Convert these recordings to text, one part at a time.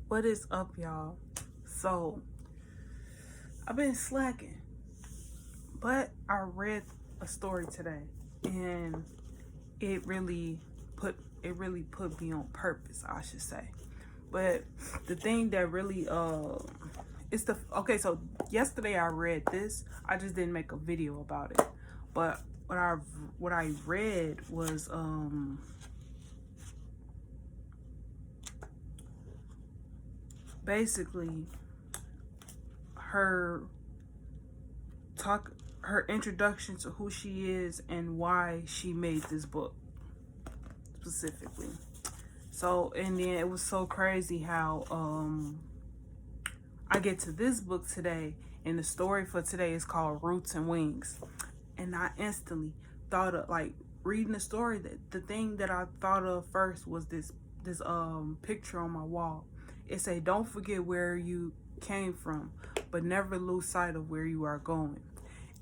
What is up, y'all? So, I've been slacking, but I read a story today, and it really put me on purpose, I should say. But the thing that really it's the okay. So yesterday I read this. I just didn't make a video about it, but what I read was basically her her introduction to who she is and why she made this book specifically. So, and then it was so crazy how I get to this book today, and the story for today is called Roots and Wings. And I instantly thought of, like, reading the story, that the thing that I thought of first was this picture on my wall. It say, "Don't forget where you came from, but never lose sight of where you are going."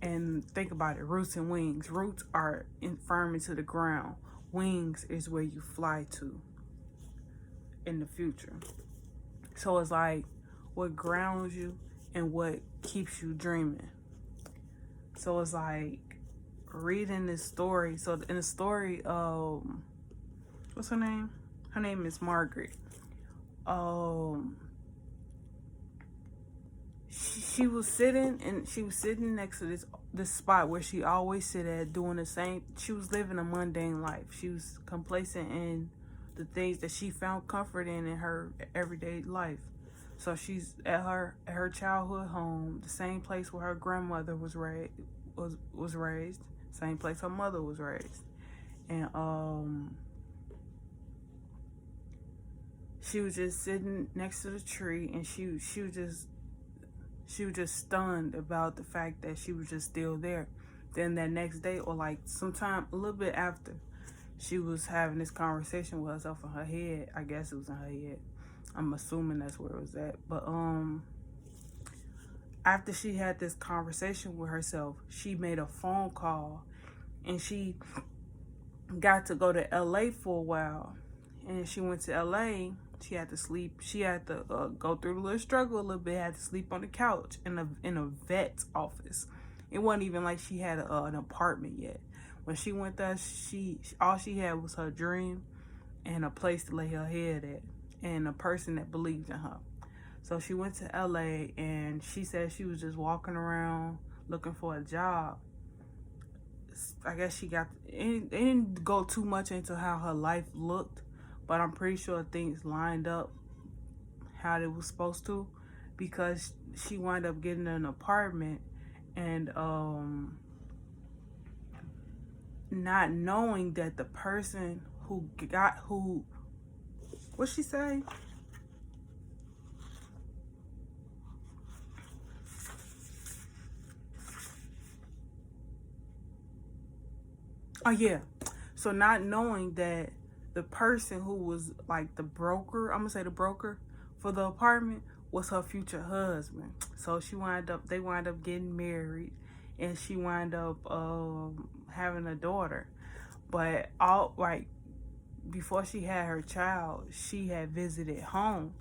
And think about it, roots and wings. Roots are firm into the ground. Wings is where you fly to in the future. So it's like what grounds you and what keeps you dreaming. So it's like reading this story. So in the story, what's her name? Her name is Margaret. She was sitting next to this spot where she always sit at, doing the same. She was living a mundane life. She was complacent in the things that she found comfort in her everyday life. So she's at her childhood home, the same place where her grandmother was raised, same place her mother was raised. And she was just sitting next to the tree, and she was just stunned about the fact that she was just still there. Then that next day, or like sometime a little bit after, she was having this conversation with herself in her head. I guess it was in her head. I'm assuming that's where it was at. But after she had this conversation with herself, she made a phone call, and she got to go to LA for a while. And she went to LA. She had to sleep. She had to go through a little struggle a little bit. Had to sleep on the couch in a vet's office. It wasn't even like she had an apartment yet. When she went there, all she had was her dream and a place to lay her head at, and a person that believed in her. So she went to LA, and she said she was just walking around looking for a job. I guess it didn't go too much into how her life looked, but I'm pretty sure things lined up how they was supposed to, because she wound up getting an apartment, and not knowing that the person what'd she say? Oh yeah. So not knowing that the person who was like the broker, I'm gonna say the broker for the apartment, was her future husband. So they wind up getting married, and she wind up having a daughter. But before she had her child, she had visited home,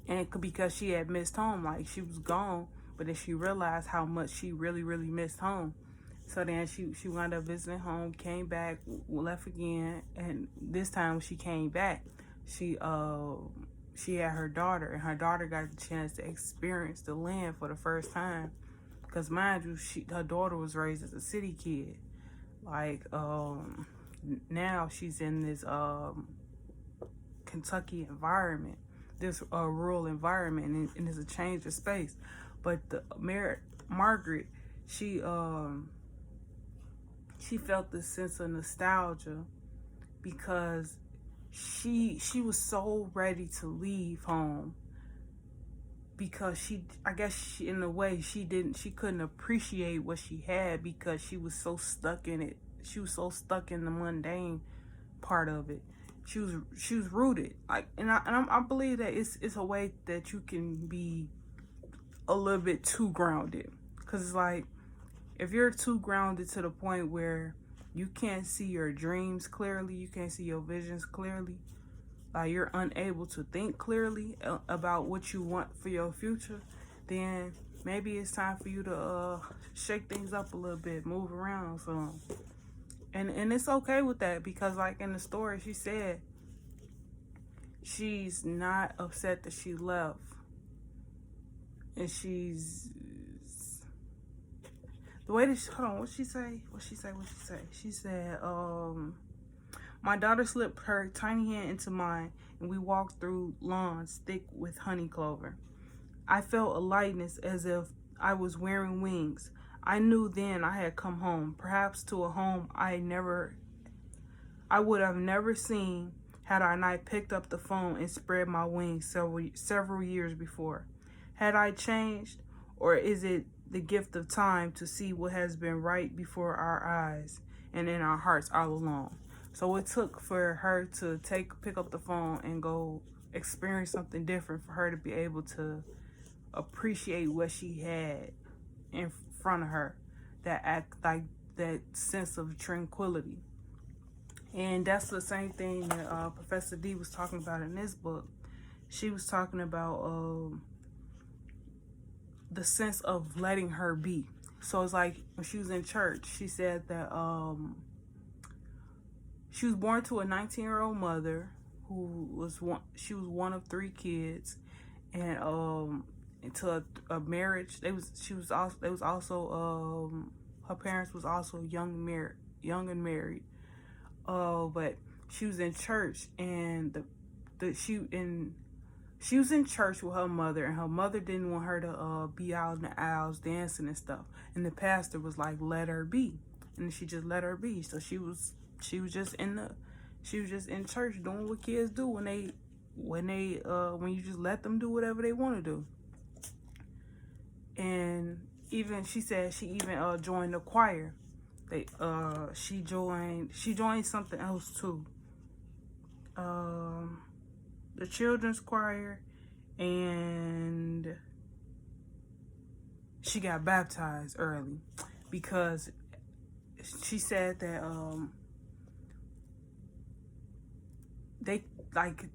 and because she had missed home, like she was gone, but then she realized how much she really missed home. So then she wound up visiting home, came back, left again, and this time when she came back, she had her daughter, and her daughter got the chance to experience the land for the first time. Because mind you, her daughter was raised as a city kid. Like now she's in this Kentucky environment, this rural environment, and it's a change of space. But Margaret, she felt this sense of nostalgia, because she was so ready to leave home, because in a way she couldn't appreciate what she had, because she was so stuck in it. She was so stuck in the mundane part of it. She was rooted, like, and I believe that it's a way that you can be a little bit too grounded, because it's like, if you're too grounded to the point where you can't see your dreams clearly, you can't see your visions clearly, like you're unable to think clearly about what you want for your future, then maybe it's time for you to shake things up a little bit, move around some. And it's okay with that, because like in the story, she said she's not upset that she left. And she's the way that hold on, What she say? She said, my daughter slipped her tiny hand into mine, and we walked through lawns thick with honey clover. I felt a lightness as if I was wearing wings. I knew then I had come home, perhaps to a home I would have never seen had I not picked up the phone and spread my wings several years before. Had I changed, or is it the gift of time to see what has been right before our eyes and in our hearts all along? So it took for her to pick up the phone and go experience something different for her to be able to appreciate what she had in front of her, that sense of tranquility. And that's the same thing that Professor D was talking about in this book. She was talking about the sense of letting her be. So it's like when she was in church, she said that she was born to a 19-year-old mother who was one of 3 kids, and into a marriage. Her parents was also young and married. But she was in church, and she was in church with her mother, and her mother didn't want her to be out in the aisles dancing and stuff. And the pastor was like, "Let her be," and she just let her be. So she was just in church doing what kids do when you just let them do whatever they want to do. And even she said she even joined the choir. She joined something else too. The children's choir, and she got baptized early because she said that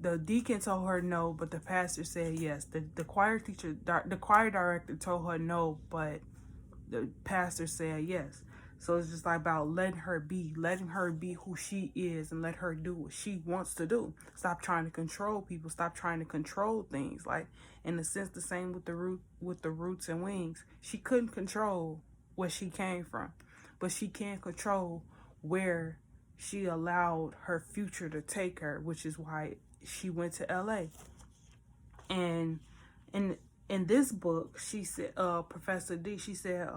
the deacon told her no, but the pastor said yes. The choir director told her no, but the pastor said yes. So it's just like about letting her be who she is, and let her do what she wants to do. Stop trying to control people. Stop trying to control things. Like, in a sense, the same with the roots and wings. She couldn't control where she came from, but she can control where she allowed her future to take her, which is why she went to LA. And in this book, she said, Professor D, she said,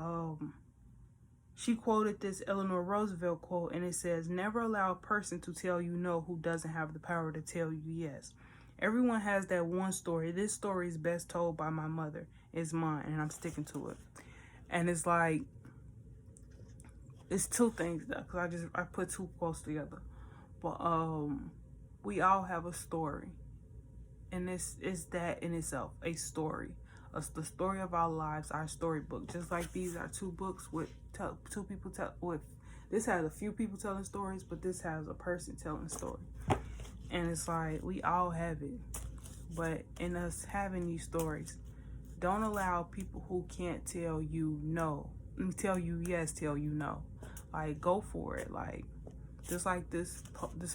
she quoted this Eleanor Roosevelt quote, and it says, "Never allow a person to tell you no who doesn't have the power to tell you yes." Everyone has that one story. This story is best told by my mother. It's mine, and I'm sticking to it. And it's like, it's 2 things though, because I put 2 quotes together. But we all have a story, and this is that in itself, a story. The story of our lives, our storybook. Just like these are 2 books with 2 people this has a few people telling stories, but this has a person telling a story. And it's like, we all have it. But in us having these stories, don't allow people who can't tell you no, tell you yes, tell you no. Like, go for it. Like, just like this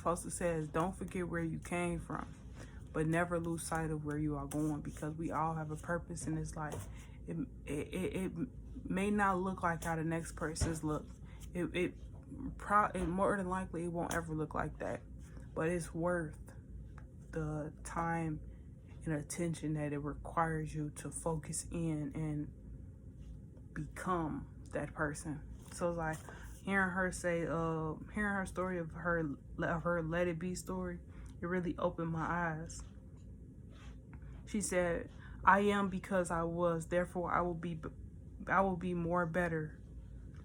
poster says, don't forget where you came from, but never lose sight of where you are going, because we all have a purpose in this life. It may not look like how the next person's look. It more than likely it won't ever look like that, but it's worth the time and attention that it requires you to focus in and become that person. So like hearing her story of her Let It Be story, it really opened my eyes. She said, "I am because I was, therefore I will be more better.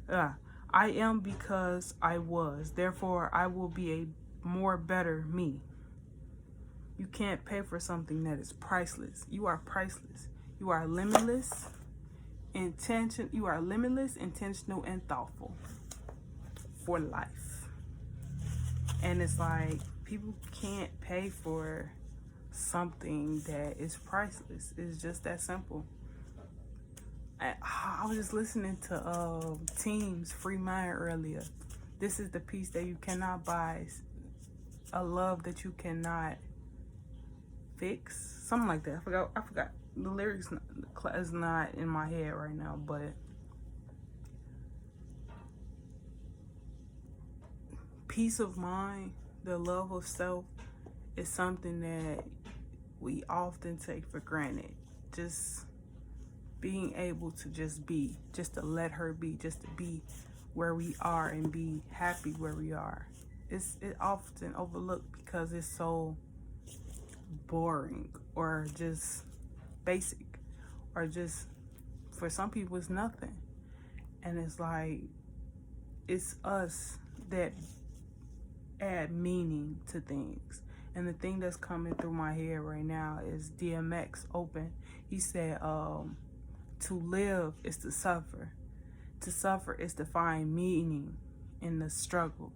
I am because I was, therefore I will be a more better me." You can't pay for something that is priceless. You are priceless. You are limitless, intentional, and thoughtful for life. And it's like, People can't pay for something that is priceless. It's just that simple. I was just listening to Team's Free Mind earlier. This is the peace that you cannot buy, a love that you cannot fix, something like that. I forgot the lyrics. Is not in my head right now, but peace of mind, the love of self, is something that we often take for granted. Just being able to just be, just to let her be, just to be where we are and be happy where we are. It often overlooked because it's so boring or just basic, or just, for some people, it's nothing. And it's like, it's us that add meaning to things. And the thing that's coming through my head right now is DMX Open. He said, to live is to suffer. To suffer is to find meaning in the struggle.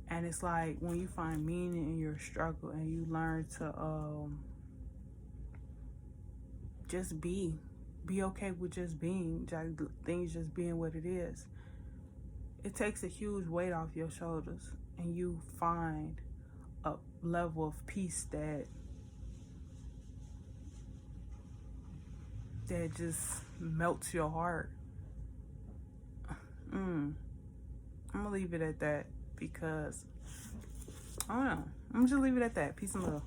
And it's like, when you find meaning in your struggle and you learn to just be okay with just being, things just being what it is, it takes a huge weight off your shoulders, and you find a level of peace that just melts your heart. I'm gonna leave it at that, because I don't know. I'm just leave it at that. Peace and love.